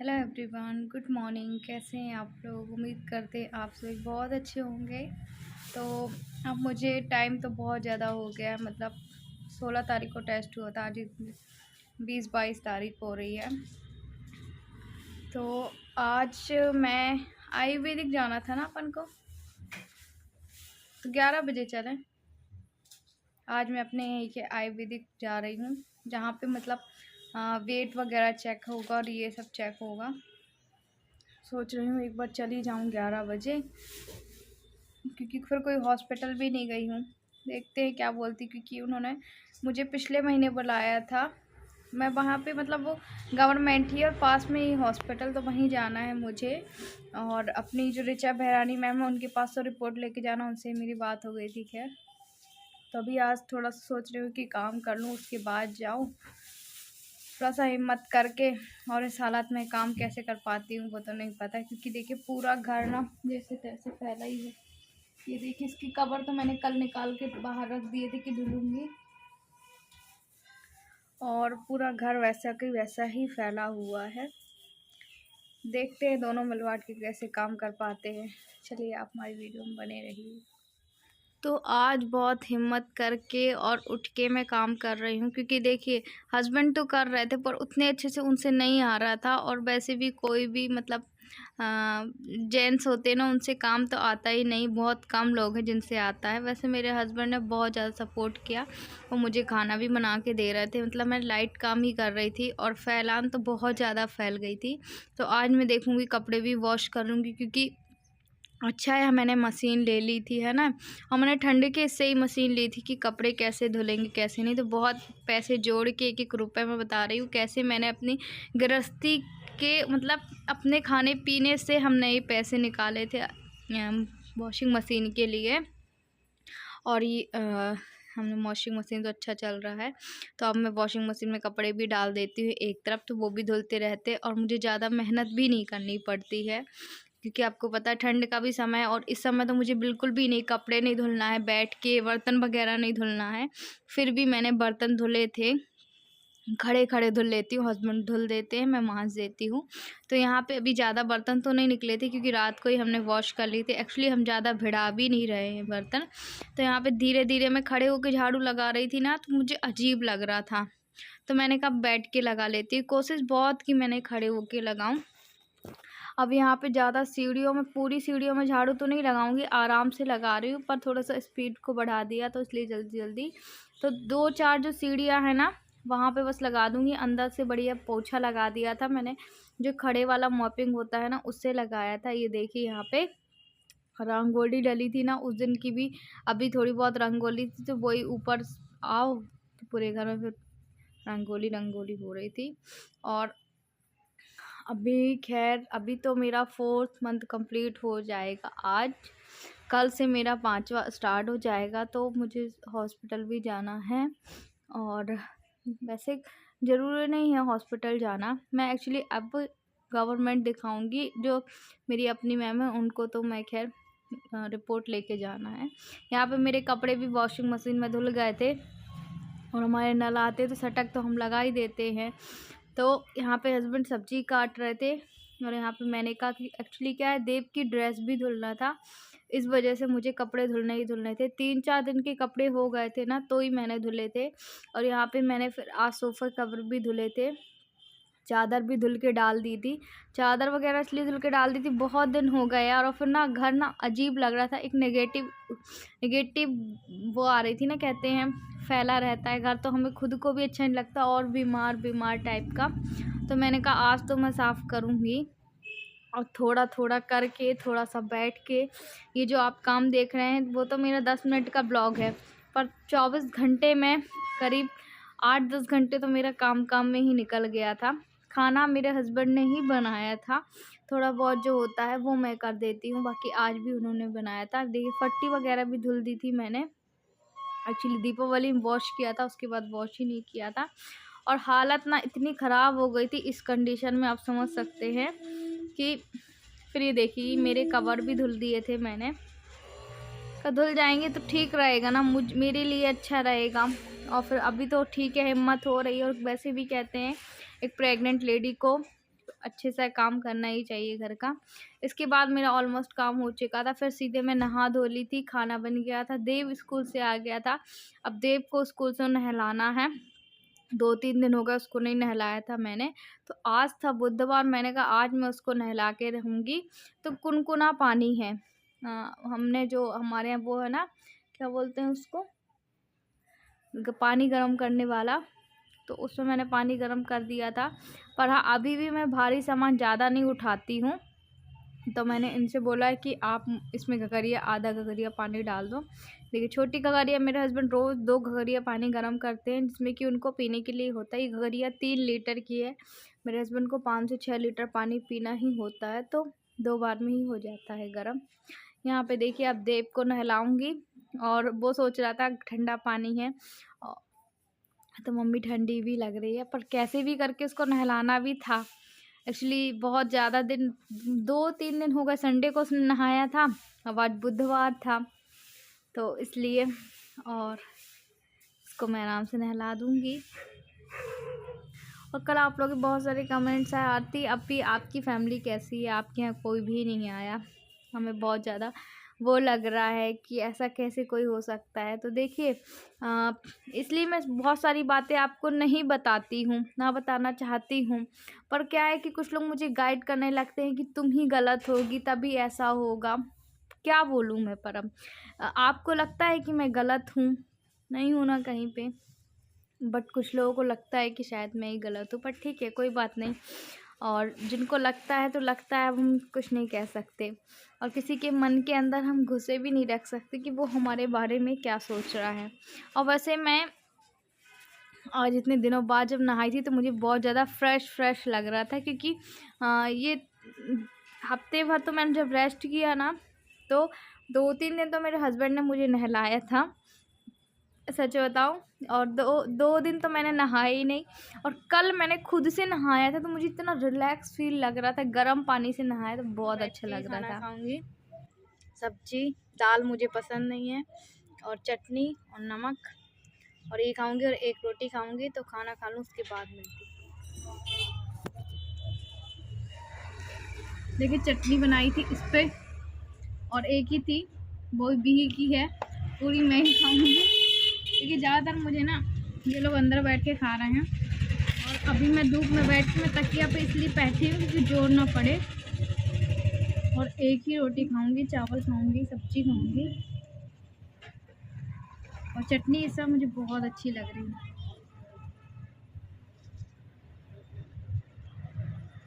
Hello everyone, good morning. कैसे हैं आप लोग? उम्मीद करते हैं आप सभी बहुत अच्छे होंगे। तो अब मुझे टाइम तो बहुत ज़्यादा हो गया है, मतलब 16 तारीख को टेस्ट हुआ था, आज 20-22 तारीख हो रही है। तो आज मैं आयुर्वेदिक जाना था ना अपन को, तो 11 बजे चलें। आज मैं अपने यहीं के आयुर्वेदिक जा रही हूँ, जहाँ पे मतलब वेट वगैरह चेक होगा और ये सब चेक होगा। सोच रही हूँ एक बार चली जाऊँ 11 बजे, क्योंकि फिर कोई हॉस्पिटल भी नहीं गई हूँ। देखते हैं क्या बोलती, क्योंकि उन्होंने मुझे पिछले महीने बुलाया था। मैं वहाँ पे मतलब वो गवर्नमेंट ही और पास में ही हॉस्पिटल, तो वहीं जाना है मुझे। और अपनी जो ऋचा बहरानी मैम है उनके पास तो रिपोर्ट लेके जाना, उनसे मेरी बात हो गई थी। खैर, तो अभी आज थोड़ा सा सोच रही हूँ कि काम कर लूँ, उसके बाद जाऊँ। थोड़ा सा हिम्मत करके, और इस हालत में काम कैसे कर पाती हूँ वो तो नहीं पता, क्योंकि देखिए पूरा घर ना जैसे तैसे फैला ही है। ये देखिए, इसकी कवर तो मैंने कल निकाल के बाहर रख दिए थे कि धुलूंगी, और पूरा घर वैसा कि वैसा ही फैला हुआ है। देखते हैं दोनों मिलवाट के कैसे काम कर पाते हैं। चलिए, आप हमारी वीडियो में बने रहिए। तो आज बहुत हिम्मत करके और उठ के मैं काम कर रही हूँ, क्योंकि देखिए हस्बैंड तो कर रहे थे पर उतने अच्छे से उनसे नहीं आ रहा था। और वैसे भी कोई भी मतलब जेंट्स होते ना, उनसे काम तो आता ही नहीं, बहुत कम लोग हैं जिनसे आता है। वैसे मेरे हस्बैंड ने बहुत ज़्यादा सपोर्ट किया, वो मुझे खाना भी बना के दे रहे थे। मतलब मैं लाइट काम ही कर रही थी और फैलान तो बहुत ज़्यादा फैल गई थी। तो आज मैं देखूँगी, कपड़े भी वॉश करूँगी, क्योंकि अच्छा है मैंने मशीन ले ली थी, है ना। और मैंने ठंडे के इससे ही मशीन ली थी कि कपड़े कैसे धुलेंगे कैसे नहीं। तो बहुत पैसे जोड़ के एक रुपए में बता रही हूँ कैसे मैंने अपनी गृहस्थी के मतलब अपने खाने पीने से हमने ये पैसे निकाले थे वॉशिंग मशीन के लिए। और ये हमने वॉशिंग मशीन तो अच्छा चल रहा है, तो अब मैं वॉशिंग मशीन में कपड़े भी डाल देती हूँ एक तरफ, तो वो भी धुलते रहते और मुझे ज़्यादा मेहनत भी नहीं करनी पड़ती है। क्योंकि आपको पता है ठंड का भी समय है, और इस समय तो मुझे बिल्कुल भी नहीं कपड़े नहीं धुलना है, बैठ के बर्तन वगैरह नहीं धुलना है। फिर भी मैंने बर्तन धुले थे, खड़े खड़े धुल लेती हूँ, हस्बैंड धुल देते हैं, मैं मांज देती हूँ। तो यहाँ पे अभी ज़्यादा बर्तन तो नहीं निकले थे, क्योंकि रात को ही हमने वॉश कर ली थी। एक्चुअली हम ज़्यादा भिड़ा भी नहीं रहे हैं बर्तन। तो यहाँ पे धीरे धीरे मैं खड़े होकर झाड़ू लगा रही थी ना, तो मुझे अजीब लग रहा था, तो मैंने कहा बैठ के लगा लेती हूँ। कोशिश बहुत की मैंने खड़े होकर लगाऊँ। अब यहाँ पे ज़्यादा सीढ़ियों में, पूरी सीढ़ियों में झाड़ू तो नहीं लगाऊंगी, आराम से लगा रही हूँ, पर थोड़ा सा स्पीड को बढ़ा दिया तो इसलिए जल्दी जल्दी। तो 2-4 जो सीढ़ियाँ हैं ना, वहाँ पे बस लगा दूंगी। अंदर से बढ़िया पोछा लगा दिया था मैंने, जो खड़े वाला मॉपिंग होता है ना, उससे लगाया था। ये देखिए यहाँ पे रंगोली डली थी ना उस दिन की भी, अभी थोड़ी बहुत रंगोली थी, तो वही ऊपर आओ तो पूरे घर में फिर रंगोली रंगोली हो रही थी। और अभी खैर, अभी तो मेरा 4th मंथ कंप्लीट हो जाएगा आज। कल से मेरा 5वां स्टार्ट हो जाएगा, तो मुझे हॉस्पिटल भी जाना है। और वैसे ज़रूरी नहीं है हॉस्पिटल जाना, मैं एक्चुअली अब गवर्नमेंट दिखाऊंगी। जो मेरी अपनी मैम है उनको तो मैं खैर रिपोर्ट लेके जाना है। यहाँ पे मेरे कपड़े भी वॉशिंग मशीन में धुल गए थे, और हमारे नल आते तो सटक तो हम लगा ही देते हैं। तो यहाँ पे हस्बैंड सब्जी काट रहे थे, और यहाँ पे मैंने कहा कि एक्चुअली क्या है, देव की ड्रेस भी धुलना था, इस वजह से मुझे कपड़े धुलने ही धुलने थे। 3-4 दिन के कपड़े हो गए थे ना, तो ही मैंने धुले थे। और यहाँ पे मैंने फिर आज सोफ़ा कवर भी धुले थे, चादर भी धुल के डाल दी थी। चादर वगैरह इसलिए धुल के डाल दी थी, बहुत दिन हो गए यार, और फिर ना घर ना अजीब लग रहा था, एक नेगेटिव नेगेटिव वो आ रही थी ना, कहते हैं फैला रहता है घर, तो हमें खुद को भी अच्छा नहीं लगता, और बीमार बीमार टाइप का। तो मैंने कहा आज तो मैं साफ़ करूँगी, और थोड़ा थोड़ा करके, थोड़ा सा बैठ के। ये जो आप काम देख रहे हैं वो तो मेरा 10 मिनट का ब्लॉग है, पर 24 घंटे में करीब 8-10 घंटे तो मेरा काम में ही निकल गया था। खाना मेरे हस्बैंड ने ही बनाया था, थोड़ा बहुत जो होता है वो मैं कर देती हूँ, बाकी आज भी उन्होंने बनाया था। देखिए फट्टी वगैरह भी धुल दी थी मैंने, एक्चुअली दीपावली में वॉश किया था, उसके बाद वॉश ही नहीं किया था। और हालत ना इतनी ख़राब हो गई थी, इस कंडीशन में आप समझ सकते हैं कि फिर ये देखिए मेरे कवर भी धुल दिए थे मैंने। का धुल जाएंगे तो ठीक रहेगा ना, मेरे लिए अच्छा रहेगा। और फिर अभी तो ठीक है, हिम्मत हो रही है। और वैसे भी कहते हैं एक प्रेग्नेंट लेडी को अच्छे से काम करना ही चाहिए घर का। इसके बाद मेरा ऑलमोस्ट काम हो चुका था, फिर सीधे मैं नहा धो ली थी, खाना बन गया था, देव स्कूल से आ गया था। अब देव को स्कूल से नहलाना है, 2-3 दिन हो गए उसको नहीं नहलाया था मैंने। तो आज था बुधवार, मैंने कहा आज मैं उसको नहला के रहूँगी। तो कुनकुना पानी है, हमने जो हमारे यहाँ वो है ना, क्या बोलते हैं उसको, पानी गर्म करने वाला, तो उसमें मैंने पानी गर्म कर दिया था। पर हाँ, अभी भी मैं भारी सामान ज़्यादा नहीं उठाती हूँ, तो मैंने इनसे बोला है कि आप इसमें गगरिया, आधा गगरिया पानी डाल दो। देखिए छोटी गगरिया, मेरे हस्बैंड रोज़ 2 गगरिया पानी गर्म करते हैं, जिसमें कि उनको पीने के लिए होता है। ये गगरिया 3 लीटर की है, मेरे हस्बैंड को 5 से 6 लीटर पानी पीना ही होता है, तो 2 बार में ही हो जाता है गर्म। यहाँ पे देखिए अब देव को नहलाऊँगी, और वो सोच रहा था ठंडा पानी है, तो मम्मी ठंडी भी लग रही है, पर कैसे भी करके उसको नहलाना भी था। एक्चुअली बहुत ज़्यादा दिन, 2-3 दिन हो गए, संडे को उसने नहाया था, अब आज बुधवार था, तो इसलिए, और इसको मैं आराम से नहला दूँगी। और कल आप लोगों के बहुत सारे कमेंट्स आए, आरती अब भी आपकी फैमिली कैसी है, आपके यहाँ कोई भी नहीं आया। हमें बहुत ज़्यादा वो लग रहा है कि ऐसा कैसे कोई हो सकता है। तो देखिए इसलिए मैं बहुत सारी बातें आपको नहीं बताती हूँ, ना बताना चाहती हूँ, पर क्या है कि कुछ लोग मुझे गाइड करने लगते हैं कि तुम ही गलत होगी तभी ऐसा होगा। क्या बोलूँ मैं, पर अब आपको लगता है कि मैं गलत हूँ, नहीं हूँ ना कहीं पे, बट कुछ लोगों को लगता है कि शायद मैं ही गलत हूँ, पर ठीक है, कोई बात नहीं। और जिनको लगता है तो लगता है, अब हम कुछ नहीं कह सकते, और किसी के मन के अंदर हम घुसे भी नहीं रख सकते कि वो हमारे बारे में क्या सोच रहा है। और वैसे मैं आज इतने दिनों बाद जब नहाई थी तो मुझे बहुत ज़्यादा फ्रेश लग रहा था, क्योंकि ये हफ्ते भर तो मैंने जब रेस्ट किया ना, तो 2-3 दिन तो मेरे हस्बैंड ने मुझे नहलाया था, सच बताऊं, और 2 दिन तो मैंने नहाया ही नहीं। और कल मैंने खुद से नहाया था, तो मुझे इतना रिलैक्स फील लग रहा था, गर्म पानी से नहाया तो बहुत अच्छा लग रहा था। खाऊंगी सब्जी, दाल मुझे पसंद नहीं है, और चटनी और नमक, और ये खाऊंगी और एक रोटी खाऊंगी, तो खाना खा लूँ उसके बाद मिलती। देखिए चटनी बनाई थी इस पे, और एक ही थी, वो भी की है, पूरी मैं ही खाऊंगी, क्योंकि ज़्यादातर मुझे ना ये लोग अंदर बैठ के खा रहे हैं, और अभी मैं धूप में बैठ के मैं तकिया पे इसलिए बैठी हूँ क्योंकि जोर ना पड़े। और एक ही रोटी खाऊंगी, चावल खाऊंगी, सब्जी खाऊंगी, और चटनी, ये सब मुझे बहुत अच्छी लग रही है।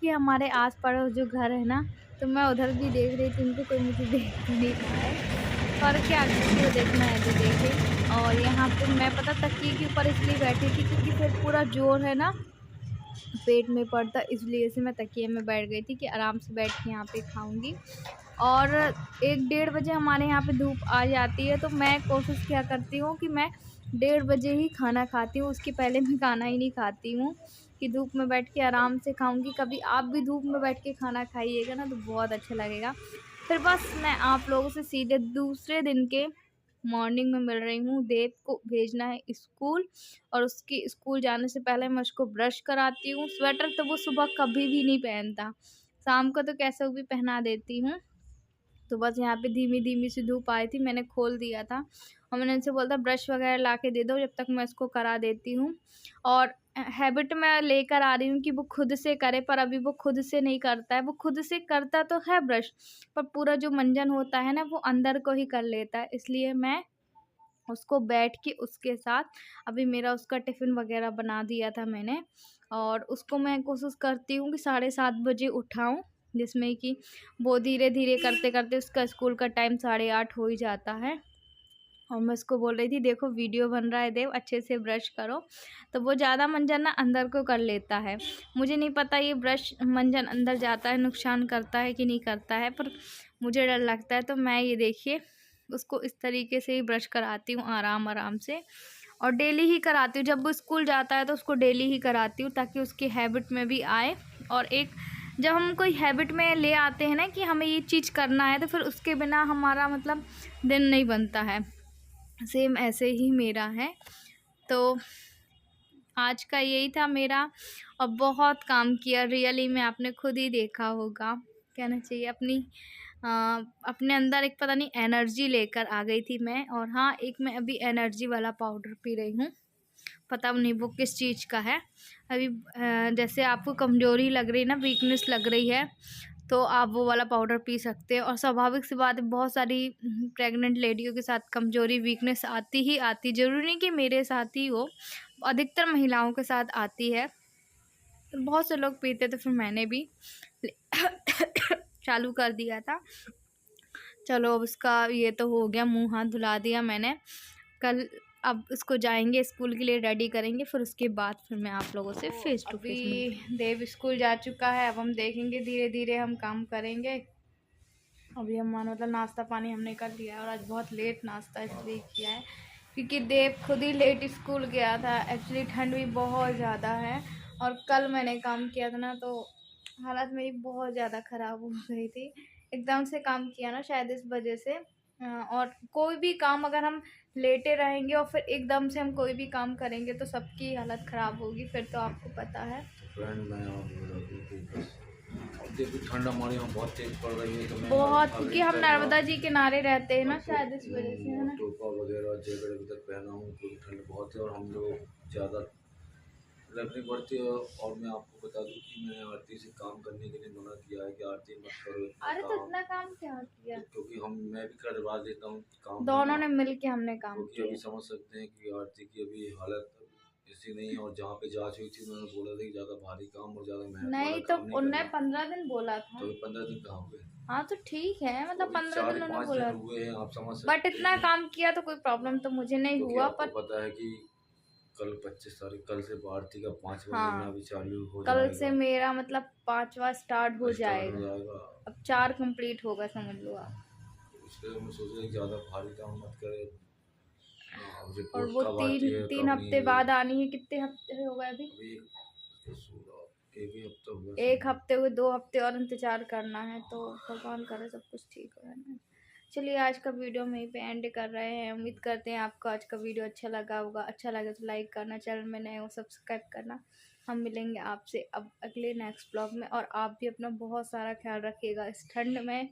कि हमारे आस पड़ोस जो घर है ना, तो मैं उधर भी देख रही थी, उनको कोई मुझे देख नहीं रहा है, पर क्या किसी को देखना है तो देखे। और यहाँ पे मैं पता तकिए के ऊपर इसलिए बैठी थी क्योंकि फिर पूरा जोर है ना पेट में पड़ता, इसलिए से मैं तकिए में बैठ गई थी कि आराम से बैठ के यहाँ पे खाऊंगी। और 1-1:30 बजे हमारे यहाँ पे धूप आ जाती है, तो मैं कोशिश क्या करती हूँ कि मैं 1:30 बजे ही खाना खाती हूँ, उसके पहले मैं खाना ही नहीं खाती हूँ, कि धूप में बैठ के आराम से खाऊंगी। कभी आप भी धूप में बैठ के खाना खाइएगा ना, तो बहुत अच्छा लगेगा। फिर बस मैं आप लोगों से सीधे दूसरे दिन के मॉर्निंग में मिल रही हूँ। देव को भेजना है स्कूल, और उसकी स्कूल जाने से पहले मैं उसको ब्रश कराती हूँ। स्वेटर तो वो सुबह कभी भी नहीं पहनता, शाम को तो कैसे भी पहना देती हूँ। तो बस यहाँ पे धीमी धीमी सी धूप आई थी, मैंने खोल दिया था, और मैंने इनसे बोला था ब्रश वगैरह ला के दे दो, जब तक मैं इसको करा देती हूँ। और हैबिट में लेकर आ रही हूँ कि वो खुद से करे, पर अभी वो खुद से नहीं करता है। वो खुद से करता तो है ब्रश, पर पूरा जो मंजन होता है ना, वो अंदर को ही कर लेता है, इसलिए मैं उसको बैठ के उसके साथ, अभी मेरा उसका टिफ़िन वगैरह बना दिया था मैंने, और उसको मैं कोशिश करती हूँ कि 7:30 बजे उठाऊँ, जिसमें कि वो धीरे धीरे करते करते उसका स्कूल का टाइम 8:30 हो ही जाता है। और मैं उसको बोल रही थी देखो वीडियो बन रहा है देव, अच्छे से ब्रश करो, तो वो ज़्यादा मंजन ना अंदर को कर लेता है। मुझे नहीं पता ये ब्रश मंजन अंदर जाता है, नुकसान करता है कि नहीं करता है, पर मुझे डर लगता है, तो मैं ये देखिए उसको इस तरीके से ही ब्रश कराती हूँ, आराम आराम से, और डेली ही कराती हूँ। जब वो स्कूल जाता है तो उसको डेली ही कराती हूँ, ताकि उसकी हैबिट में भी आए। और एक जब हम कोई हैबिट में ले आते हैं ना कि हमें ये चीज़ करना है, तो फिर उसके बिना हमारा मतलब दिन नहीं बनता है। सेम ऐसे ही मेरा है। तो आज का यही था मेरा, और बहुत काम किया रियली में, आपने खुद ही देखा होगा। कहना चाहिए अपने अंदर एक पता नहीं एनर्जी लेकर आ गई थी मैं। और हाँ, एक मैं अभी एनर्जी वाला पाउडर पी रही हूँ, पता नहीं वो किस चीज़ का है। अभी जैसे आपको कमज़ोरी लग रही है ना, वीकनेस लग रही है, तो आप वो वाला पाउडर पी सकते हैं। और स्वाभाविक सी बात है, बहुत सारी प्रेग्नेंट लेडियों के साथ कमज़ोरी वीकनेस आती ही आती, ज़रूरी नहीं कि मेरे साथ ही हो, अधिकतर महिलाओं के साथ आती है। तो बहुत से लोग पीते, तो फिर मैंने भी चालू कर दिया था। चलो, अब उसका ये तो हो गया, मुंह हाथ धुला दिया मैंने। कल अब इसको जाएंगे स्कूल के लिए रेडी करेंगे, फिर उसके बाद फिर मैं आप लोगों से फेस टू फेस मिलूंगी। देव स्कूल जा चुका है, अब हम देखेंगे, धीरे धीरे हम काम करेंगे। अभी हम मतलब नाश्ता पानी हमने कर लिया है, और आज बहुत लेट नाश्ता इसलिए किया है क्योंकि देव खुद ही लेट स्कूल गया था। एक्चुअली ठंड भी बहुत ज़्यादा है, और कल मैंने काम किया था ना, तो हालत मेरी बहुत ज़्यादा ख़राब हो गई थी। एकदम से काम किया ना, शायद इस वजह से। और कोई भी काम अगर हम लेटे रहेंगे और फिर एकदम से हम कोई भी काम करेंगे तो सबकी हालत ख़राब होगी, फिर तो आपको पता है। देखो ठंड हमारे यहाँ बहुत तेज पड़ रही है, तो मैं बहुत, क्योंकि हम नर्मदा जी किनारे रहते हैं ना, शायद इस वजह से, है ना। टोपा वगैरह जैकेट अभी तक पहना हूँ क्योंकि ठंड बहुत है और हम लोग ज़्यादा रखनी पड़ती है। और मैं आपको बता दूं कि मैंने आरती से काम करने के लिए मना किया है कि आरती मत करो इतना अरे, तो काम। इतना काम क्या किया? क्योंकि मैं भी करवा देता हूँ काम, दोनों ने मिल के हमने काम क्योंकि किया। अभी समझ सकते हैं कि आरती की अभी हालत ऐसी नहीं है। और जहाँ पे जांच हुई थी उन्होंने बोला था कि ज़्यादा भारी काम और ज़्यादा मेहनत वाला नहीं, तो काम नहीं उनने करना। 15 दिन बोला था। तो 15 दिन कहाँ हुए? हाँ, तो ठीक है, मतलब 15 दिन उन्होंने 4-5 बोला, दिन हुए हैं, आप समझ सकते हैं। बट इतना काम किया तो कोई प्रॉब्लम तो मुझे नहीं क्योंकि हुआ, आपको पर पता है कि कल 25 तारीख, कल से आरती का 5वां महीना हाँ, भी चालू हो कल से जाएगा। मेरा मतलब 5वां स्टार्ट हो जाएगा। जाएगा। अब 4 कंप्लीट होगा, समझ लो आप। इसलिए मैं सोच रहा ज़्यादा भारी काम मत करे। अब और रिपोर्ट वो कब आती तीन है तीन कब हफ्ते नहीं, बाद आनी है। कितने हफ्ते हो गए अभी? एक ही हफ्ता हुआ। 1 हफ्ते हुए, 2 हफ्ते और इंतजार करना है, तो भगवान करे सब कुछ ठीक हो जाए। चलिए, आज का वीडियो हम यहीं पे एंड कर रहे हैं। उम्मीद करते हैं आपको आज का वीडियो अच्छा लगा होगा। अच्छा लगे तो लाइक करना, चैनल में नए हो सब्सक्राइब करना। हम मिलेंगे आपसे अब अगले नेक्स्ट ब्लॉग में, और आप भी अपना बहुत सारा ख्याल रखिएगा इस ठंड में।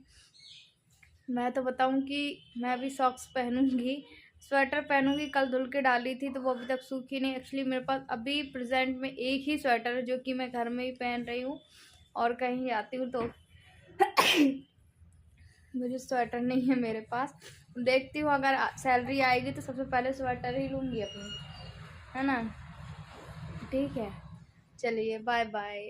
मैं तो बताऊं कि मैं भी सॉक्स पहनूंगी, स्वेटर पहनूंगी। कल धुल के डाली थी तो वो अभी तक सूखी नहीं। एक्चुअली मेरे पास अभी प्रेजेंट में एक ही स्वेटर है जो कि मैं घर में ही पहन रही हूँ, और कहीं जाती हूँ तो मुझे स्वेटर नहीं है मेरे पास। देखती हूँ, अगर सैलरी आएगी तो सबसे पहले स्वेटर ही लूँगी अपनी, है ना। ठीक है, चलिए, बाय बाय।